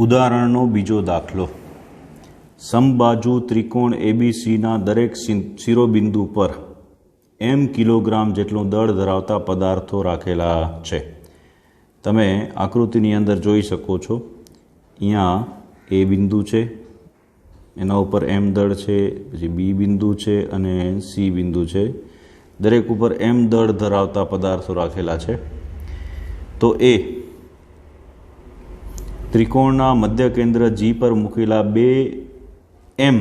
ઉદાહરણનો બીજો દાખલો. સમબાજુ ત્રિકોણ એબીસીના દરેક શિરોબિંદુ પર m કિલોગ્રામ જેટલું દળ ધરાવતા પદાર્થો રાખેલા છે. તમે આકૃતિની અંદર જોઈ શકો છો. અહીંયા એ બિંદુ છે, એના ઉપર m દળ છે, પછી બી બિંદુ છે અને સી બિંદુ છે. દરેક ઉપર m દળ ધરાવતા પદાર્થો રાખેલા છે. તો એ ત્રિકોણના મધ્ય કેન્દ્ર G પર મૂકેલા 2m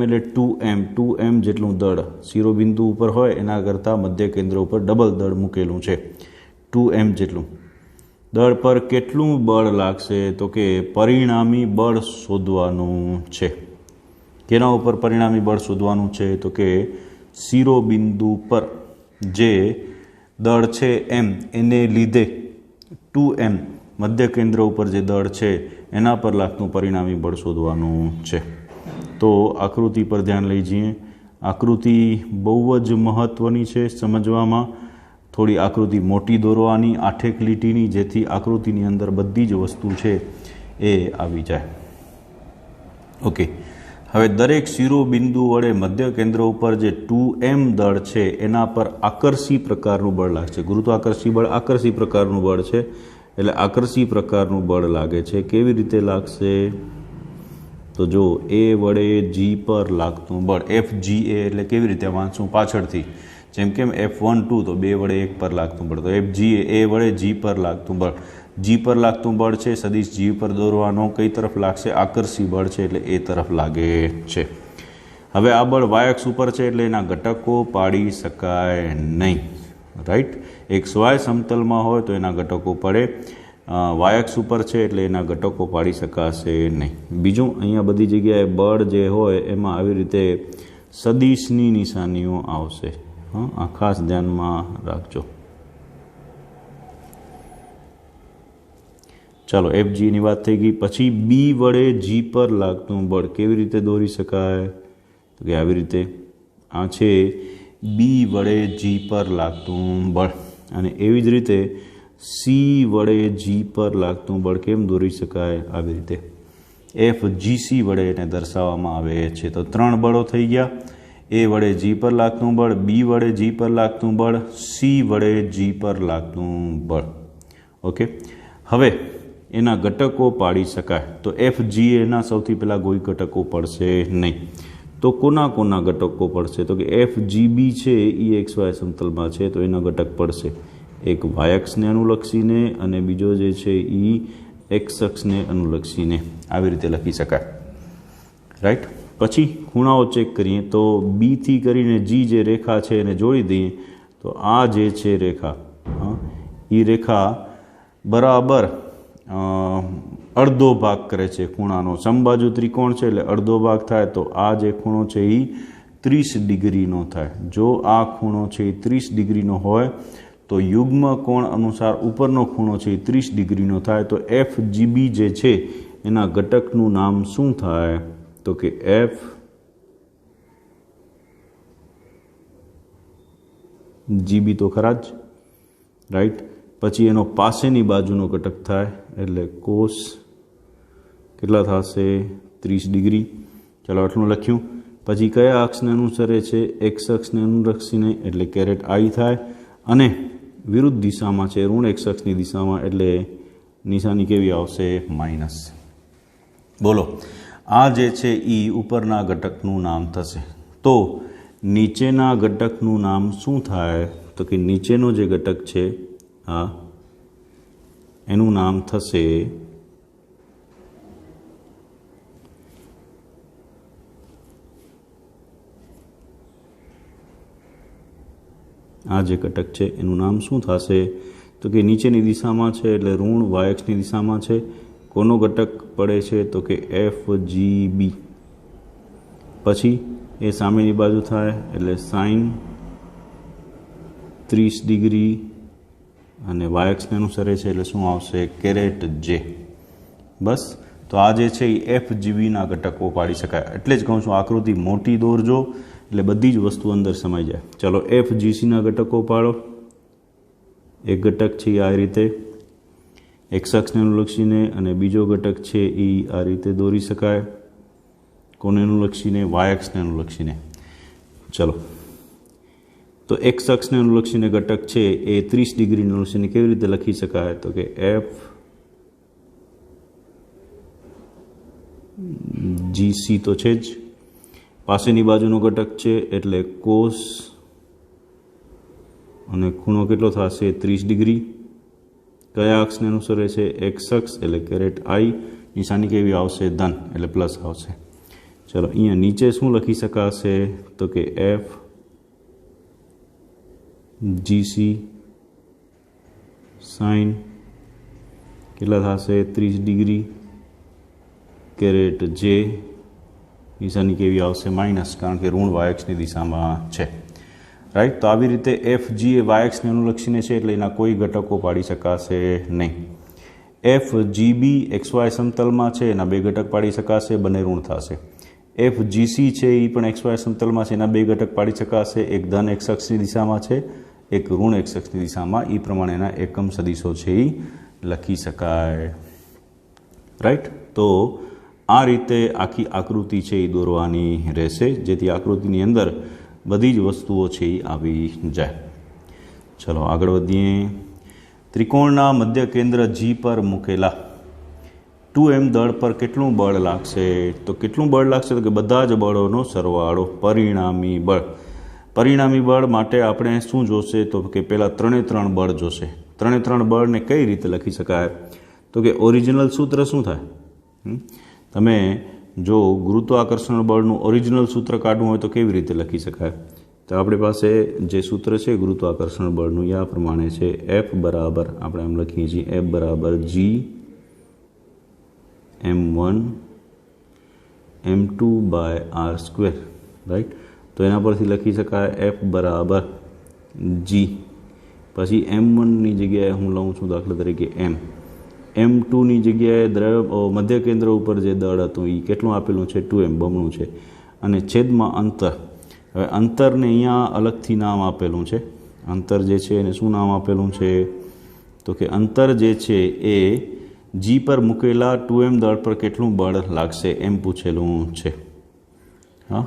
એટલે 2m જેટલું દળ શિરોબિંદુ ઉપર હોય એના કરતાં મધ્ય કેન્દ્ર ઉપર ડબલ દળ મૂકેલું છે. 2m જેટલું દળ પર કેટલું બળ લાગશે? તો કે પરિણામી બળ શોધવાનું છે. કેના ઉપર પરિણામી બળ શોધવાનું છે? તો કે શિરોબિંદુ પર જે દળ છે m એને લીધે 2m મધ્ય કેન્દ્ર ઉપર જે દળ છે એના પર લાગતું પરિણામી બળ શોધવાનું છે. તો આકૃતિ પર ધ્યાન લઈ જઈએ. આકૃતિ બહુ જ મહત્ત્વની છે સમજવામાં. થોડી આકૃતિ મોટી દોરવાની, 8 લીટીની, જેથી આકૃતિની અંદર બધી જ વસ્તુ છે એ આવી જાય. ઓકે, હવે દરેક શિરોબિંદુ વડે મધ્ય કેન્દ્ર ઉપર જે 2m દળ છે એના પર આકર્ષી પ્રકારનું બળ લાગશે. ગુરુત્વાકર્ષી બળ આકર્ષી પ્રકારનું બળ છે, એટલે આકર્ષી પ્રકારનું બળ લાગે છે. કેવી રીતે લાગશે? તો જો એ વડે જી પર લાગતું બળ, FGA એટલે કેવી રીતે વાંચું પાછળથી, જેમ કેમ F12 તો 2 વડે 1 પર લાગતું બળ, તો FGA એ વડે જી પર લાગતું બળ. જી પર લાગતું બળ છે, સદિશ જી પર દોરવાનો. કઈ તરફ લાગશે? આકર્ષી બળ છે એટલે એ તરફ લાગે છે. હવે આ બળ y અક્ષ ઉપર છે એટલે એના ઘટકો પાડી શકાય નહીં. રાઈટ? XY સમતલમાં હોય તો એના ઘટકો પડે. y અક્ષ ઉપર છે એટલે એના ઘટકો પાડી શકાશે નહીં. બીજું, અહીંયા બધી જગ્યાએ બળ જે હોય એમાં આવી રીતે સદિશની નિશાનીઓ આવશે. આ ખાસ ધ્યાનમાં રાખજો. ચાલો, FGની વાત થઈ ગઈ. પછી બી વડે જી પર લાગતું બળ કેવી રીતે દોરી શકાય? તો કે આવી રીતે. આ છે બી વડે જી પર લાગતું બળ. અને એવી જ રીતે સી વડે જી પર લાગતું બળ કેમ દોરી શકાય? આવી રીતે FGC વડે એને દર્શાવવામાં આવે છે. તો 3 બળો થઈ ગયા. એ વડે જી પર લાગતું બળ, બી વડે જી પર લાગતું બળ, સી વડે જી પર લાગતું બળ. ઓકે, હવે એના ઘટકો પાડી શકાય. તો FGAના સૌથી પહેલાં કોઈ ઘટકો પડશે નહીં. તો કોના કોના ઘટકો પડશે? તો કે FGB છે એ XY સમતલમાં છે તો એના ઘટક પડશે. એક y અક્ષને અનુલક્ષીને અને બીજો જે છે એ x અક્ષને અનુલક્ષીને. આવી રીતે લખી શકાય. રાઈટ? પછી ખૂણાઓ ચેક કરીએ તો બી થી કરીને જી જે રેખા છે એને જોડી દઈએ તો આ જે છે રેખા, એ રેખા બરાબર અડધો ભાગ કરે છે ખૂણાનો. સમબાજુ ત્રિકોણ છે એટલે અડધો ભાગ થાય. તો આ જે ખૂણો છે એ 30 ડિગ્રીનો થાય. જો આ ખૂણો છે એ 30 ડિગ્રીનો હોય તો યુગ્મ કોણ અનુસાર ઉપરનો ખૂણો છે એ 30 ડિગ્રીનો થાય. તો FGB જે છે એના ઘટકનું નામ શું થાય? તો કે FGB તો ખરા જ. રાઈટ? પછી એનો પાસેની બાજુનો ઘટક થાય એટલે કોસ કેટલા થશે? 30 ડિગ્રી. ચાલો, આટલું લખ્યું. પછી કયા અક્ષને અનુસરે છે? x અક્ષને અનુલક્ષીને એટલે કેરેટ I થાય. અને વિરુદ્ધ દિશામાં છે, ઋણ x અક્ષની દિશામાં, એટલે નિશાની કેવી આવશે? માઇનસ. બોલો, આ જે છે એ ઉપરના ઘટકનું નામ થશે. તો નીચેના ઘટકનું નામ શું થાય? તો કે નીચેનો જે ઘટક છે એનું નામ થશે આ જે ઘટક છે એનું નામ શું થશે? તો કે નીચેની દિશામાં છે એટલે ઋણ y અક્ષની દિશામાં છે. કોનો ઘટક પડે છે? તો કે FGB. પછી એ સામેની બાજુ થાય એટલે સાઇન 30 ડિગ્રી અને y અક્ષને અનુસરે છે એટલે શું આવશે? Caret J. બસ. તો આ જે છે એ FGBના ઘટકો પાડી શકાય. એટલે જ કહું છું આકૃતિ મોટી દોરજો એટલે બધી જ વસ્તુ અંદર સમાઈ જાય. ચાલો, FGCના ઘટકો પાડો. એક ઘટક છે આ રીતે એક્સ અક્ષને અનુલક્ષીને અને બીજો ઘટક છે એ આ રીતે દોરી શકાય. કોને અનુલક્ષીને? વાય અક્ષને અનુલક્ષીને. ચલો, તો એક્સ અક્ષને અનુલક્ષીને ઘટક છે એ 30 ડિગ્રીને અનુલક્ષીને કેવી રીતે લખી શકાય? તો કે એફ જીસી તો છે જ, પાસેની બાજુનો ઘટક છે એટલે કોસ અને ખૂણો કેટલો થશે? 30 ડિગ્રી. કયા અક્ષને અનુસરે છે? એક્સ અક્ષ એટલે કેરેટ આઈ. નિશાની કેવી આવશે? ધન એટલે પ્લસ આવશે. ચલો, અહીંયા નીચે શું લખી શકાશે? તો કે એફ જીસી સાઇન કેટલા થશે? 30 ડિગ્રી કેરેટ જે. નિશાની કેવી આવશે? માઇનસ, કારણ કે ઋણ વાયક્ષની દિશામાં છે. રાઈટ. તો આવી રીતે એફ જી એ વાયક્ષને અનુલક્ષીને છે એટલે એના કોઈ ઘટકો પાડી શકાશે નહીં. એફ જીબી એક્સ વાય સમતલમાં છે, એના બે ઘટક પાડી શકાશે, બંને ઋણ થશે. એફ જીસી છે એ પણ એક્સ વાય સમતલમાં છે, એના બે ઘટક પાડી શકાશે, એક ધન એક્સ અક્ષની દિશામાં છે, એક ઋણ એક્સ અક્ષની દિશામાં. એ પ્રમાણેના એકમ સદીશો છે એ લખી શકાય. રાઈટ. તો આ રીતે આખી આકૃતિ છે એ દોરવાની રહેશે, જેથી આકૃતિની અંદર બધી જ વસ્તુઓ છે એ આવી જાય. ચલો આગળ વધીએ. ત્રિકોણના મધ્ય કેન્દ્ર જી પર મૂકેલા 2m દળ પર કેટલું બળ લાગશે? તો કેટલું બળ લાગશે? તો કે બધા જ બળોનો સરવાળો, પરિણામી બળ. પરિણામી બળ માટે આપણે શું જોશે? તો કે પહેલાં 3 બળ જોશે. 3 બળને કઈ રીતે લખી શકાય? તો કે ઓરિજિનલ સૂત્ર શું થાય? તમે જો ગુરુત્વાકર્ષણ બળનું ઓરિજિનલ સૂત્ર કાઢવું હોય તો કેવી રીતે લખી શકાય? તો આપણી પાસે જે સૂત્ર છે ગુરુત્વાકર્ષણ બળનું એ આ પ્રમાણે છે. એફ બરાબર આપણે એમ લખીએ છીએ, એફ બરાબર G m1 m2 by R square. Right. તો એના પરથી લખી શકાય એફ બરાબર જી, પછી m1ની જગ્યાએ હું લઉં છું દાખલા તરીકે m2ની જગ્યાએ મધ્ય કેન્દ્ર ઉપર જે દળ હતું એ કેટલું આપેલું છે? 2m, બમણું છે. અને છેદમાં અંતર. હવે અંતરને અહીંયા અલગથી નામ આપેલું છે. અંતર જે છે એને શું નામ આપેલું છે? તો કે અંતર જે છે એ જી પર મૂકેલા 2m દળ પર કેટલું બળ લાગશે એમ પૂછેલું છે. હા,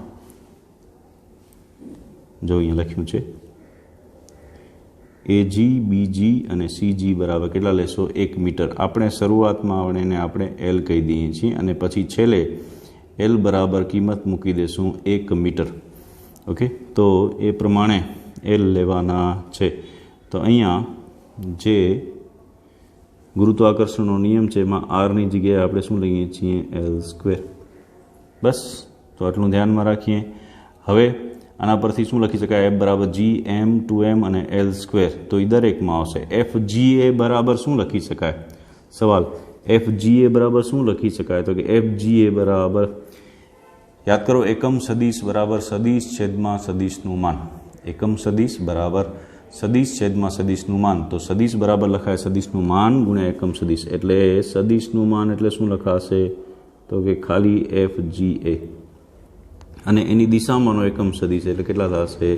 જો અહીંયા લખ્યું છે એજી, બીજી અને સીજી બરાબર કેટલા લેશો? 1 મીટર. આપણે શરૂઆતમાં આપણે એલ કહી દઈએ છીએ અને પછી છેલ્લે એલ બરાબર કિંમત મૂકી દેશું 1 મીટર. ઓકે, તો એ પ્રમાણે એલ લેવાના છે. તો અહીંયા જે ગુરુત્વાકર્ષણનો નિયમ છે એમાં આરની જગ્યાએ આપણે શું લઈએ છીએ? L square. બસ, તો આટલું ધ્યાનમાં રાખીએ. હવે આના પરથી શું લખી શકાય? એફ બરાબર જી એમ 2m અને એલ સ્ક્વેર. તો એ દરેકમાં આવશે. એફ જી એ બરાબર શું લખી શકાય? સવાલ, એફ જી એ બરાબર શું લખી શકાય? તો કે એફ જી એ બરાબર, યાદ કરો, એકમ સદિશ બરાબર સદિશ છેદમાં સદિશનું માન. એકમ સદિશ બરાબર સદિશ છેદમાં સદિશનું માન. તો સદિશ બરાબર લખાય સદિશનું માન ગુણ્યા એકમ સદિશ. એટલે સદિશનું માન એટલે શું લખાશે? તો કે ખાલી એફ જી એ અને એની દિશામાંનો એકમ સદિશ એટલે કેટલા થશે?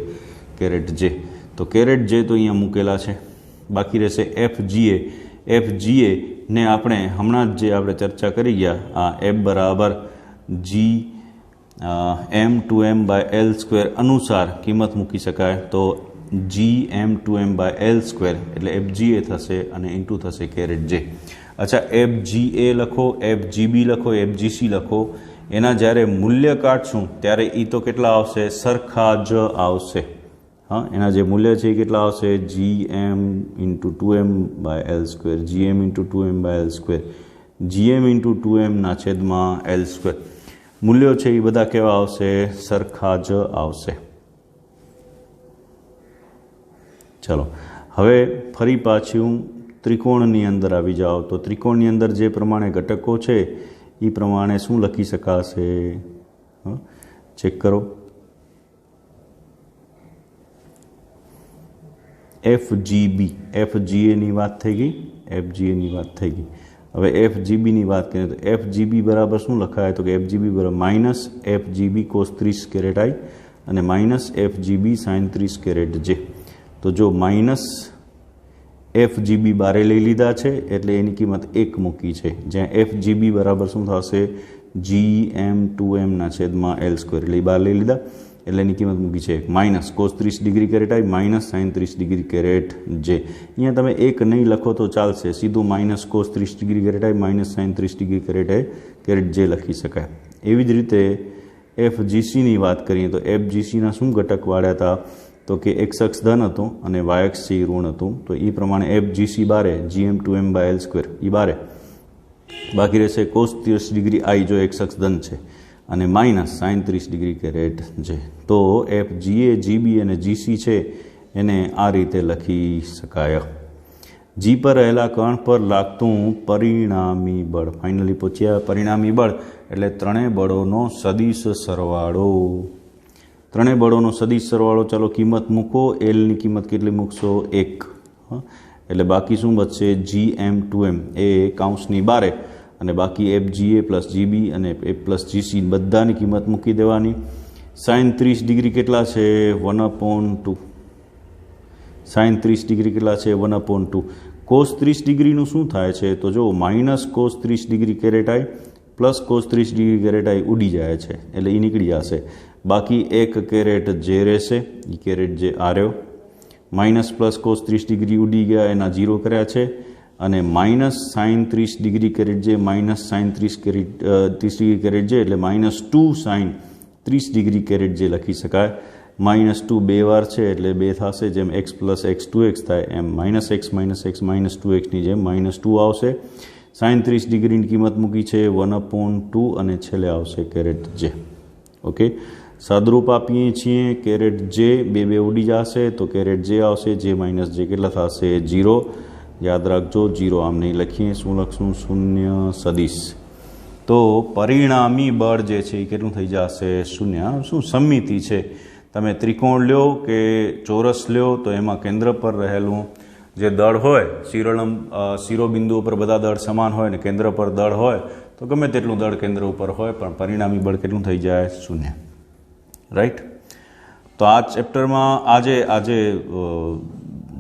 કેરેટ જે. તો કેરેટ જે તો અહીંયા મૂકેલા છે. બાકી રહેશે એફ જીએ. એફ જીએ ને આપણે હમણાં જ જે આપણે ચર્ચા કરી ગયા, આ એફ બરાબર જી m2m બાય એલ સ્ક્વેર અનુસાર કિંમત મૂકી શકાય. તો જી m2m બાય એલ સ્ક્વેર એટલે એફ જી એ થશે અને ઇન્ટુ થશે કેરેટ જે. અચ્છા, એફ જી એ લખો, એફ જીબી લખો, એફ જીસી લખો, એના જ્યારે મૂલ્ય કાઢશું ત્યારે એ તો કેટલા આવશે? સરખા જ આવશે. હા, એના જે મૂલ્ય છે એ કેટલા આવશે? GM into 2m by L square, GM into 2m by L square, GM into 2m ના છેદમાં એલ સ્ક્વેર. મૂલ્યો છે એ બધા કેવા આવશે? સરખા જ આવશે. ચલો, હવે ફરી પાછું ત્રિકોણની અંદર આવી જાઓ. તો ત્રિકોણની અંદર જે પ્રમાણે ઘટકો છે એ પ્રમાણે શું લખી શકાશે? ચેક કરો. FGB, FGAની વાત થઈ ગઈ, FGAની વાત થઈ ગઈ. હવે FGBની વાત કરીએ તો FGB બરાબર શું લખાય? તો કે FGB બરાબર માઇનસ FGB કોસ 30 કેરેટ આઈ અને માઇનસ FGB સાઇન 30 કેરેટ જે. તો જો માઇનસ એફ જીબી બારે લઈ લીધા છે એટલે એની કિંમત 1 મૂકી છે, જ્યાં એફ જીબી બરાબર શું થશે GM2M/L², એટલે બાર લઈ લીધા એટલે એની કિંમત મૂકી છે 1 માઇનસ cos 30 ડિગ્રી કેરેટ આઈ માઇનસ sin 30 ડિગ્રી કેરેટ જે. અહીંયા તમે 1 નહીં લખો તો ચાલશે, સીધું માઇનસ cos 30 ડિગ્રી કેરેટ આઈ માઇનસ sin 30 ડિગ્રી કેરેટ જે લખી શકાય. એવી જ રીતે FGCની વાત કરીએ તો FGCના શું ઘટક વાળ્યા હતા તો કે x અક્ષ ધન હતો અને y અક્ષ છે એ ઋણ હતું, તો એ પ્રમાણે FGC બારે GM2M/L² એ બારે બાકી રહેશે cos 30 ડિગ્રી આઈ જો x અક્ષ ધન છે અને માઇનસ sin 30 ડિગ્રી કેરેટ જે. તો FGA GB અને GC છે એને આ રીતે લખી શકાય. જી પર રહેલા કણ પર લાગતું પરિણામી બળ, ફાઇનલી પહોંચ્યા પરિણામી બળ એટલે ત્રણેય બળોનો સદિશ સરવાળો. ત્રણેય બળોનો સદિશ સરવાળો, ચાલો કિંમત મૂકો. એલની કિંમત કેટલી મૂકશો 1, એટલે બાકી શું બચશે GM2M એ કાઉન્સની બારે અને બાકી FGA પ્લસ GB અને F પ્લસ GC બધાની કિંમત મૂકી દેવાની. sin 30 ડિગ્રી કેટલા છે 1/2, sin 30 ડિગ્રી કેટલા છે 1/2. cos 30 ડિગ્રીનું શું થાય છે તો જો માઇનસ cos 30 ડિગ્રી કેરેટ આઈ પ્લસ cos 30 ડિગ્રી કેરેટ આઈ ઉડી જાય છે એટલે એ નીકળી જશે. બાકી 1 કેરેટ જે રહેશે એ કેરેટ જે આ રહ્યો, માઇનસ પ્લસ cos 30 ડિગ્રી ઉડી ગયા એના 0 કર્યા છે અને માઇનસ sin 30 ડિગ્રી કેરેટ જે માઇનસ sin 30 ડિગ્રી કેરેટ જે એટલે -2 sin 30 ડિગ્રી કેરેટ જે લખી શકાય. -2 બે વાર છે એટલે 2 થશે, જેમ x પ્લસ x 2x થાય એમ -x -2xની જેમ -2 આવશે. sin 30 ડિગ્રીની કિંમત મૂકી છે 1/2 અને છેલ્લે આવશે કેરેટ જે. ઓકે, સાદરૂપ આપીએ છીએ કેરેટ જે બે ઉડી જશે તો કેરેટ જે આવશે જે માઇનસ જે કેટલા થશે 0. યાદ રાખજો 0 આમ નહીં લખીએ, શું લખશું શૂન્ય સદિશ. તો પરિણામી બળ જે છે એ કેટલું થઈ જશે 0. શું સમિતિ છે, તમે ત્રિકોણ લ્યો કે ચોરસ લ્યો તો એમાં કેન્દ્ર પર રહેલું જે દળ હોય, શિરોબિંદુ ઉપર બધા દળ સમાન હોય ને કેન્દ્ર પર દળ હોય તો ગમે તેટલું દળ કેન્દ્ર ઉપર હોય પણ પરિણામી બળ કેટલું થઈ જાય 0. રાઈટ. તો આ ચેપ્ટરમાં આજે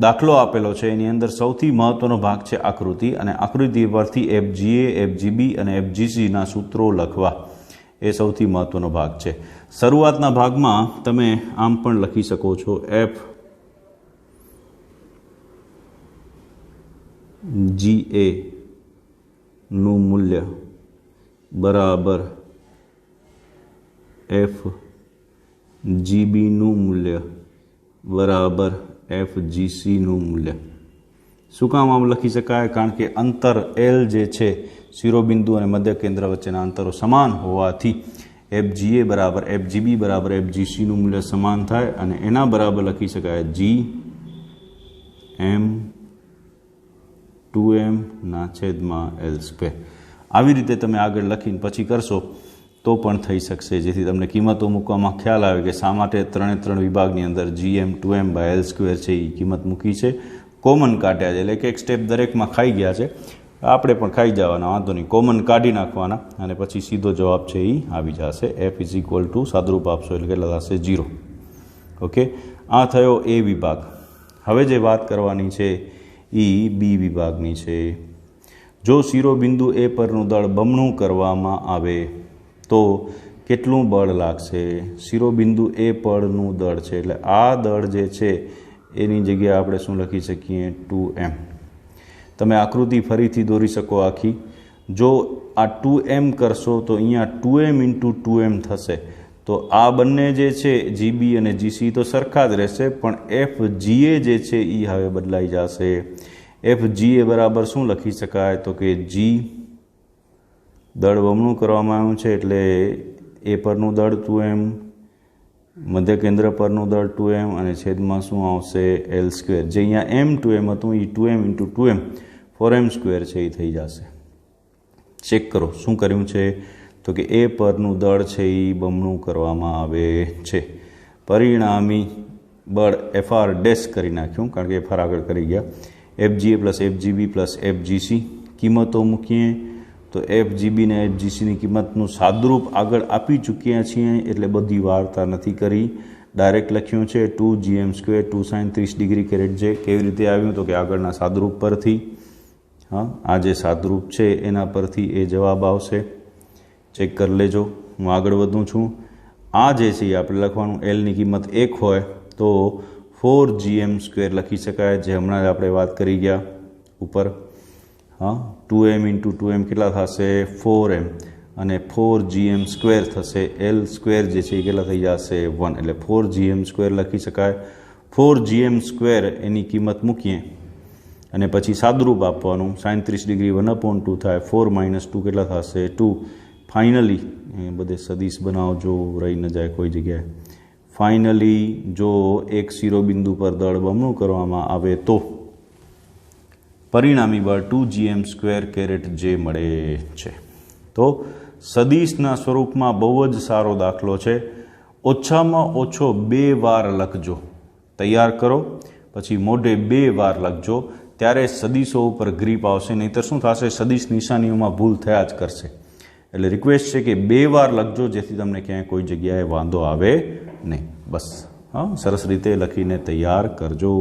દાખલો આપેલો છે એની અંદર સૌથી મહત્વનો ભાગ છે આકૃતિ, અને આકૃતિ પરથી FGA, FGB અને FGCના સૂત્રો લખવા એ સૌથી મહત્વનો ભાગ છે. શરૂઆતના ભાગમાં તમે આમ પણ લખી શકો છો FGA નું મૂલ્ય બરાબર FGB નું મૂલ્ય બરાબર FGCનું મૂલ્ય. શું કામ આમ લખી શકાય? કારણ કે અંતર L જે છે શિરોબિંદુ અને મધ્ય કેન્દ્ર વચ્ચેના અંતરો સમાન હોવાથી FGA બરાબર FGB બરાબર FGCનું મૂલ્ય સમાન થાય અને એના બરાબર લખી શકાય GM2M/L². આવી રીતે તમે આગળ લખીને પછી કરશો તો પણ થઈ શકશે, જેથી તમને કિંમતો મૂકવામાં ખ્યાલ આવે કે શા માટે ત્રણ વિભાગની અંદર GM2M/L² છે એ કિંમત મૂકી છે. કોમન કાઢ્યા છે એટલે એક સ્ટેપ દરેકમાં ખાઈ ગયા છે, આપણે પણ ખાઈ જવાના, વાંધો નહીં, કોમન કાઢી નાખવાના અને પછી સીધો જવાબ છે એ આવી જશે. F = સાદરૂપ આપશો એટલે કેટલા થશે 0. ઓકે, આ થયો એ વિભાગ. હવે જે વાત કરવાની છે એ બી વિભાગની છે. જો શિરોબિંદુ એ પરનું દળ બમણું કરવામાં આવે તો કેટલું બળ લાગશે? શિરોબિંદુ એ પરનું દળ છે એટલે આ દળ જે છે એની જગ્યાએ આપણે શું લખી શકીએ 2m. તમે આકૃતિ ફરીથી દોરી શકો આખી. જો આ 2m કરશો તો અહીંયા 2m × 2m થશે. તો આ બંને જે છે GB અને GC તો સરખા જ રહેશે, પણ FGA જે છે એ હવે બદલાઈ જશે. FGA બરાબર શું લખી શકાય તો કે G દળ બમણું કરવામાં આવ્યું છે એટલે એ પરનું દળ 2m, મધ્ય કેન્દ્ર પરનું દળ 2m અને છેદમાં શું આવશે L². જે અહીંયા m2m હતું એ 2m × 2m 4m² છે એ થઈ જશે. ચેક કરો શું કર્યું છે તો કે એ પરનું દળ છે એ બમણું કરવામાં આવે છે. પરિણામી બળ FR ડેશ કરી નાખ્યું કારણ કે FR આગળ કરી ગયા. FGA plus FGB plus FGC કિંમતો મૂકીએ તો FGB ને FGCની કિંમતનું સાદરૂપ આગળ આપી ચૂક્યા છીએ એટલે બધી વાર્તા નથી કરી. ડાયરેક્ટ લખ્યું છે 2gm², 2 sin 30 ડિગ્રી કેરેટ જે કેવી રીતે આવ્યું તો કે આગળના સાદરૂપ પરથી, હા આ જે સાદરૂપ છે એના પરથી એ જવાબ આવશે, ચેક કરી લેજો। હું આગળ વધું છું। આ જે છે આપણે લખવાનું એલની કિંમત 1 હોય તો 4gm² લખી શકાય, જે હમણાં જ આપણે વાત કરી ગયા ઉપર, હા 2m × 2m કેટલા થશે 4m, અને 4gm² થશે, l² જે છે એ કેટલા થઈ જશે 1, એટલે 4gm² લખી શકાય। 4gm² એની કિંમત મૂકીએ અને પછી સાદરૂપ આપવાનું, sin 30 ડિગ્રી 1/2 થાય, 4 - 2 કેટલા થશે 2। ફાઇનલી એ બધે સદીશ બનાવજો, રહી ન જાય કોઈ જગ્યાએ। ફાઇનલી જો એક શિરોબિંદુ પર દળ બમણું કરવામાં આવે તો પરિણામી બળ 2gm² કેરેટ જે મળે છે। તો સદીશના સ્વરૂપમાં બહુ જ સારો દાખલો છે। ઓછામાં ઓછો 2 વાર લખજો, તૈયાર કરો પછી મોઢે 2 વાર લખજો, ત્યારે સદીશો ઉપર ગ્રીપ આવશે, નહીંતર શું થશે સદીશ નિશાનીઓમાં ભૂલ થયા જ કરશે। એટલે રિક્વેસ્ટ છે કે 2 વાર લખજો, જેથી તમને ક્યાંય કોઈ જગ્યાએ વાંધો આવે નહીં। બસ, હા સરસ રીતે લખીને તૈયાર કરજો।